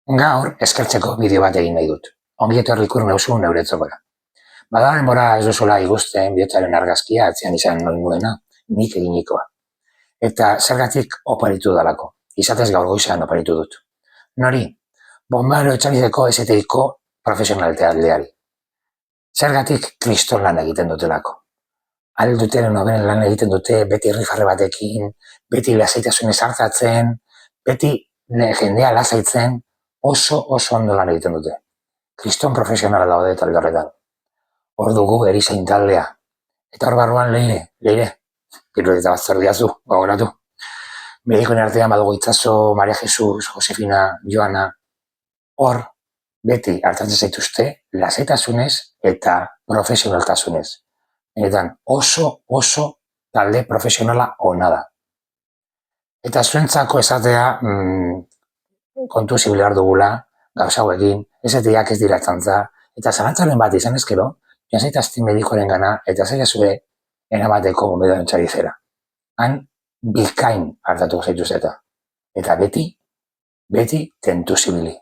Gaur, eskertzeko bideo bat egin nahi dut. Ongi etorri ikur nauzu neuretzokora. Bada denbora ez duzula igusten bihotzaren argazkia atzean izan nuena, nik eginikoa. Eta zergatik oparitu dalako. Izatez gaur goizean oparitu dut. Nori, bombaro etxalizeko eseteiko profesionalteatleari. Zergatik kriston lan egiten dutelako. Alduteren noberen lan egiten dute, beti irrifarre batekin, beti lasaitasunez hartatzen, beti jendea lasaitzen, oso ondo lan egiten dute. Kriston profesionala daude talde horretan. Hor dugu erizain taldea. Eta hor barruan leire. Pirudeta bat zer diazu, gogoratu. Medikoen artean badugu Itzaso, Maria Jesus, Josefina, Joana. Hor, beti hartatzen zaituzte, lasaitasunez eta profesionaltasunez. Enetan oso talde profesionala ona da. Eta zuentzako esatea kontu zibil behar dugula, gauza hauekin, esateak ez dira txantza, eta zalantzaren bat izan ezkero, jasaitazti medikoaren gana, eta zaila zure eramateko gombedoen txarizera. Han, bikain hartatu zaituz eta beti tentu zibili.